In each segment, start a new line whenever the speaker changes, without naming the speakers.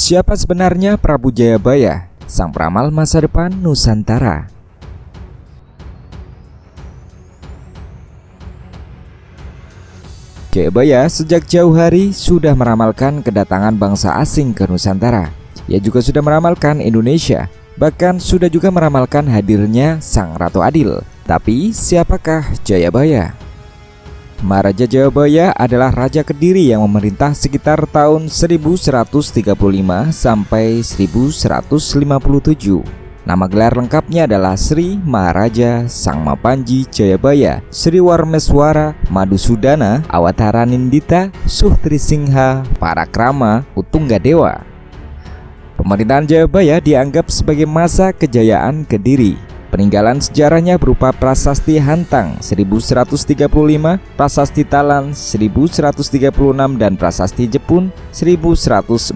Siapa sebenarnya Prabu Jayabaya, sang peramal masa depan Nusantara? Jayabaya sejak jauh hari sudah meramalkan kedatangan bangsa asing ke Nusantara. Ia juga sudah meramalkan Indonesia, bahkan sudah juga meramalkan hadirnya Sang Ratu Adil. Tapi siapakah Jayabaya? Maharaja Jayabaya adalah Raja Kediri yang memerintah sekitar tahun 1135 sampai 1157. Nama gelar lengkapnya adalah Sri Maharaja Sang Mapanji Jayabaya Sri Warmeswara Madusudana Awataranindita Suhtrisingha Parakrama Utunggadewa. Pemerintahan Jayabaya dianggap sebagai masa kejayaan Kediri. Peninggalan sejarahnya berupa Prasasti Hantang 1135, Prasasti Talan 1136 dan Prasasti Jepun 1144,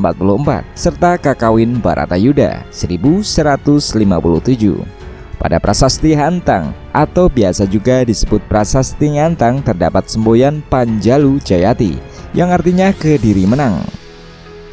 serta Kakawin Baratayuda 1157. Pada Prasasti Hantang atau biasa juga disebut Prasasti Ngantang terdapat semboyan Panjalu Jayati yang artinya Kediri menang.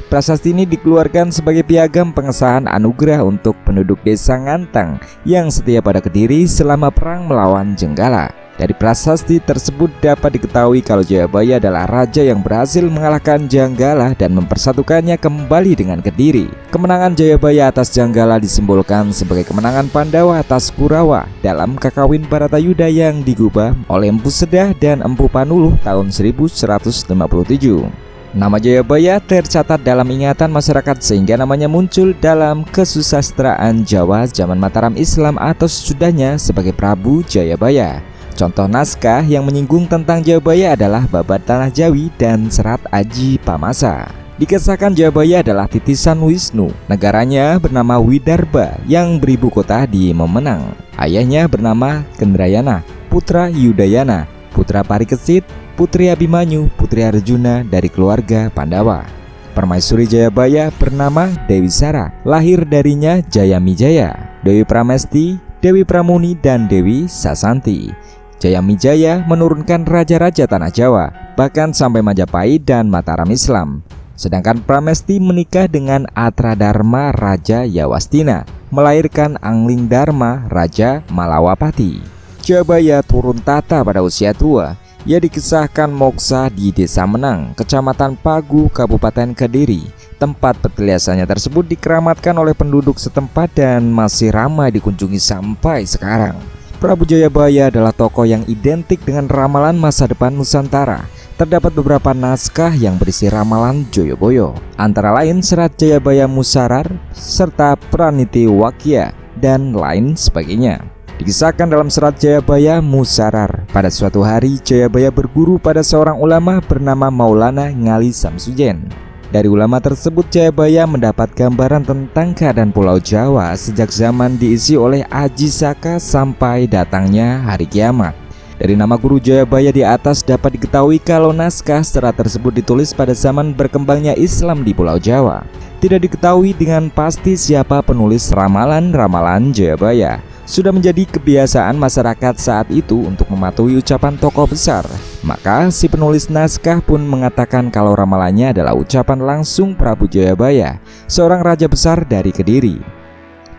Prasasti ini dikeluarkan sebagai piagam pengesahan anugerah untuk penduduk desa Ngantang yang setia pada Kediri selama perang melawan Jenggala. Dari prasasti tersebut dapat diketahui kalau Jayabaya adalah raja yang berhasil mengalahkan Jenggala dan mempersatukannya kembali dengan Kediri. Kemenangan Jayabaya atas Jenggala disimbolkan sebagai kemenangan Pandawa atas Kurawa dalam Kakawin Baratayuda yang digubah oleh Empu Sedah dan Empu Panuluh tahun 1157. Nama Jayabaya tercatat dalam ingatan masyarakat sehingga namanya muncul dalam kesusastraan Jawa zaman Mataram Islam atau sesudahnya sebagai Prabu Jayabaya. Contoh naskah yang menyinggung tentang Jayabaya adalah Babat Tanah Jawi dan Serat Aji Pamasa. Dikisahkan Jayabaya adalah titisan Wisnu. Negaranya bernama Widarba yang beribu kota di Memenang. Ayahnya bernama Kendrayana, putra Yudayana, putra Parikesit, Putri Abimanyu, Putri Arjuna dari keluarga Pandawa. Permaisuri Jayabaya bernama Dewi Sara, lahir darinya Jayamijaya, Dewi Pramesti, Dewi Pramuni dan Dewi Sasanti. Jayamijaya menurunkan raja-raja tanah Jawa, bahkan sampai Majapahit dan Mataram Islam. Sedangkan Pramesti menikah dengan Atradharma Raja Yawastina, melahirkan Angling Dharma Raja Malawapati. Jayabaya turun tata pada usia tua. Ia dikisahkan moksa di Desa Menang, Kecamatan Pagu, Kabupaten Kediri. Tempat petiliasannya tersebut dikeramatkan oleh penduduk setempat dan masih ramai dikunjungi sampai sekarang. Prabu Jayabaya adalah tokoh yang identik dengan ramalan masa depan Nusantara. Terdapat beberapa naskah yang berisi ramalan Joyoboyo, antara lain Serat Jayabaya Musarar, serta Praniti Wakya, dan lain sebagainya. Dikisahkan dalam Serat Jayabaya Musarar, pada suatu hari Jayabaya berguru pada seorang ulama bernama Maulana Ngali Samsujen. Dari ulama tersebut Jayabaya mendapat gambaran tentang keadaan Pulau Jawa sejak zaman diisi oleh Aji Saka sampai datangnya hari kiamat. Dari nama guru Jayabaya di atas dapat diketahui kalau naskah serat tersebut ditulis pada zaman berkembangnya Islam di Pulau Jawa. Tidak diketahui dengan pasti siapa penulis ramalan-ramalan Jayabaya. Sudah menjadi kebiasaan masyarakat saat itu untuk mematuhi ucapan tokoh besar. Maka si penulis naskah pun mengatakan kalau ramalannya adalah ucapan langsung Prabu Jayabaya, seorang raja besar dari Kediri.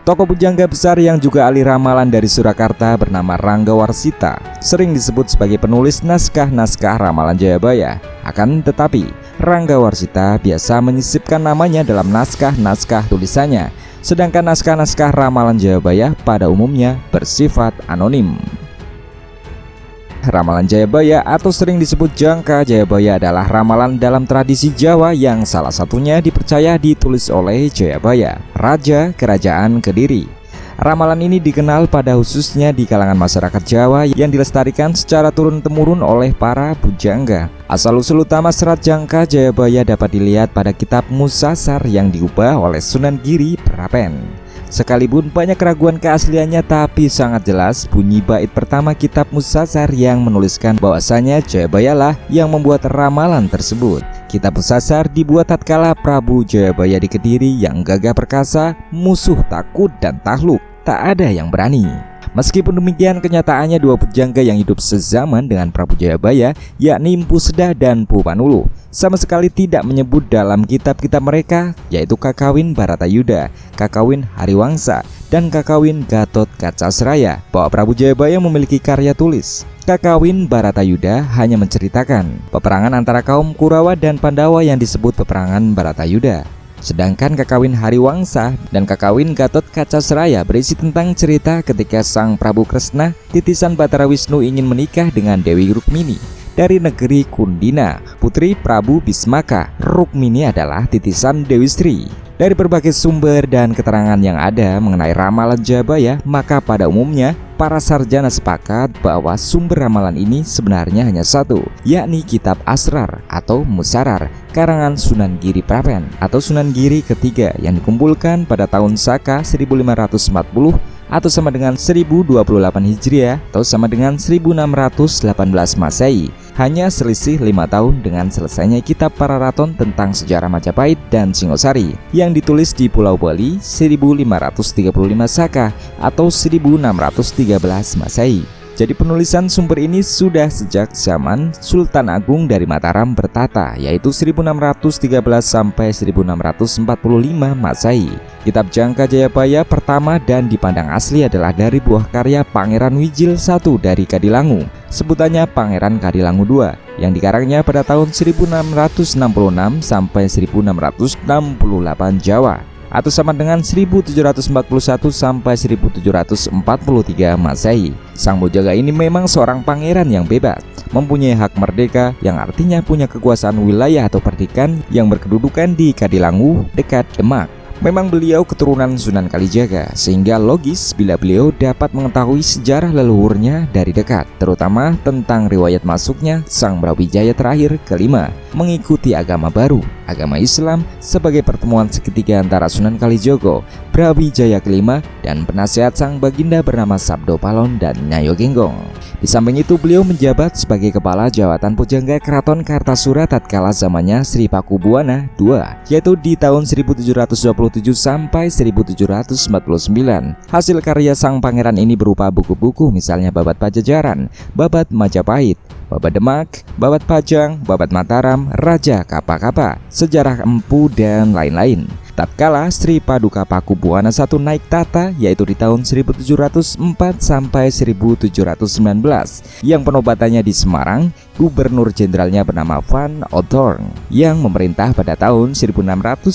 Tokoh pujangga besar yang juga ahli ramalan dari Surakarta bernama Ranggawarsita sering disebut sebagai penulis naskah-naskah ramalan Jayabaya. Akan tetapi Ranggawarsita biasa menyisipkan namanya dalam naskah-naskah tulisannya, sedangkan naskah-naskah ramalan Jayabaya pada umumnya bersifat anonim. Ramalan Jayabaya atau sering disebut Jangka Jayabaya adalah ramalan dalam tradisi Jawa yang salah satunya dipercaya ditulis oleh Jayabaya, Raja Kerajaan Kediri. Ramalan ini dikenal pada khususnya di kalangan masyarakat Jawa yang dilestarikan secara turun-temurun oleh para pujangga. Asal-usul utama Serat Jangka Jayabaya dapat dilihat pada kitab Musasar yang diubah oleh Sunan Giri Prapen. Sekalipun banyak keraguan keasliannya, tapi sangat jelas bunyi bait pertama kitab Musasar yang menuliskan bahwasanya Jayabaya lah yang membuat ramalan tersebut. Kitab Musasar dibuat tatkala Prabu Jayabaya di Kediri yang gagah perkasa, musuh takut dan takluk, tak ada yang berani. Meskipun demikian, kenyataannya dua pujangga yang hidup sezaman dengan Prabu Jayabaya, yakni Mpu Sedah dan Mpu Panulu, sama sekali tidak menyebut dalam kitab-kitab mereka, yaitu Kakawin Baratayuda, Kakawin Hariwangsa, dan Kakawin Gatot Kacasraya, bahwa Prabu Jayabaya memiliki karya tulis. Kakawin Baratayuda hanya menceritakan peperangan antara kaum Kurawa dan Pandawa yang disebut peperangan Baratayuda. Sedangkan Kakawin Hariwangsa dan Kakawin Gatot Kacasraya berisi tentang cerita ketika Sang Prabu Kresna, titisan Batara Wisnu, ingin menikah dengan Dewi Rukmini dari negeri Kundina, putri Prabu Bismaka. Rukmini adalah titisan Dewi Sri. Dari berbagai sumber dan keterangan yang ada mengenai ramalan Jayabaya, maka pada umumnya para sarjana sepakat bahwa sumber ramalan ini sebenarnya hanya satu, yakni Kitab Asrar atau Musarar karangan Sunan Giri Prapen atau Sunan Giri ketiga yang dikumpulkan pada tahun Saka 1540 atau sama dengan 1028 Hijriah atau sama dengan 1618 Masehi. Hanya selisih 5 tahun dengan selesainya kitab Pararaton tentang sejarah Majapahit dan Singosari yang ditulis di Pulau Bali 1535 Saka atau 1613 Masehi. Jadi penulisan sumber ini sudah sejak zaman Sultan Agung dari Mataram bertata, yaitu 1613 sampai 1645 Masehi. Kitab Jangka Jayabaya pertama dan dipandang asli adalah dari buah karya Pangeran Wijil I dari Kadilangu, sebutannya Pangeran Kadilangu II, yang dikarangnya pada tahun 1666 sampai 1668 Jawa, atau sama dengan 1741 sampai 1743 Masehi. Sang Bojangga ini memang seorang pangeran yang bebas, mempunyai hak merdeka yang artinya punya kekuasaan wilayah atau perdikan yang berkedudukan di Kadilangu dekat Demak. Memang beliau keturunan Sunan Kalijaga, sehingga logis bila beliau dapat mengetahui sejarah leluhurnya dari dekat, terutama tentang riwayat masuknya Sang Brawijaya terakhir kelima mengikuti agama baru, agama Islam, sebagai pertemuan seketika antara Sunan Kalijogo, Brawijaya kelima, dan penasehat Sang Baginda bernama Sabdo Palon dan Nyayo Genggong. Di samping itu, beliau menjabat sebagai kepala jawatan pujangga Keraton Kartasura tatkala zamannya Sri Pakubuwana II, yaitu di tahun 1727 sampai 1749. Hasil karya sang pangeran ini berupa buku-buku, misalnya Babat Pajajaran, Babat Majapahit, Babat Demak, Babat Pajang, Babat Mataram, Raja Kapa-Kapa, Sejarah Empu, dan lain-lain. Tatkala Sri Paduka Pakubuwana I naik tata, yaitu di tahun 1704 sampai 1719, yang penobatannya di Semarang, Gubernur Jenderalnya bernama Van Outdoorn yang memerintah pada tahun 1691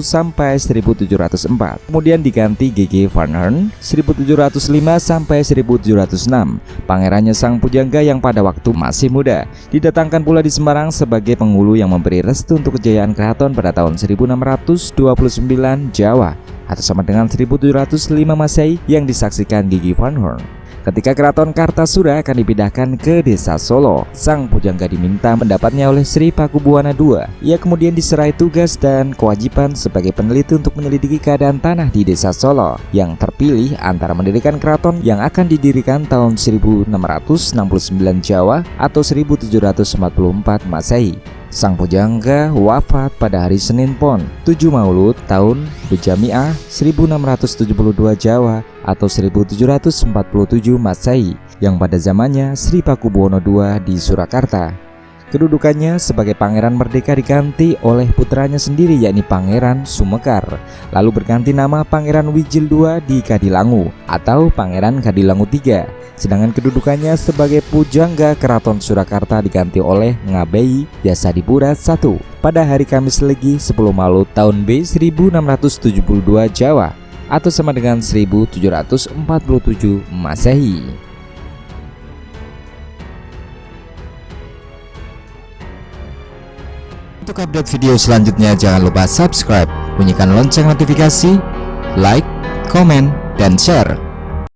sampai 1704. Kemudian diganti G.G. Van Hern 1705 sampai 1706. Pangerannya sang pujangga yang pada waktu masih muda. Didatangkan pula di Semarang sebagai penghulu yang memberi restu untuk kejayaan keraton pada tahun 1629 Jawa atau sama dengan 1705 Masehi yang disaksikan G.G. Van Hern. Ketika Keraton Kartasura akan dipindahkan ke Desa Solo, sang pujangga diminta pendapatnya oleh Sri Pakubuwana II. Ia kemudian diserai tugas dan kewajiban sebagai peneliti untuk menyelidiki keadaan tanah di Desa Solo, yang terpilih antara mendirikan keraton yang akan didirikan tahun 1669 Jawa atau 1744 Masehi. Sang pujangga wafat pada hari Senin Pon 7 Maulud tahun Bejamiah 1672 Jawa atau 1747 Masehi, yang pada zamannya Sri Pakubuwono II di Surakarta. Kedudukannya sebagai Pangeran Merdeka diganti oleh putranya sendiri, yakni Pangeran Sumekar, lalu berganti nama Pangeran Wijil II di Kadilangu atau Pangeran Kadilangu III. Sedangkan kedudukannya sebagai pujangga Keraton Surakarta diganti oleh Ngabei Yasadipura I pada hari Kamis Legi 10 Maulud tahun B 1672 Jawa atau sama dengan 1747 Masehi. Untuk update video selanjutnya jangan lupa subscribe, bunyikan lonceng notifikasi, like, komen, dan share.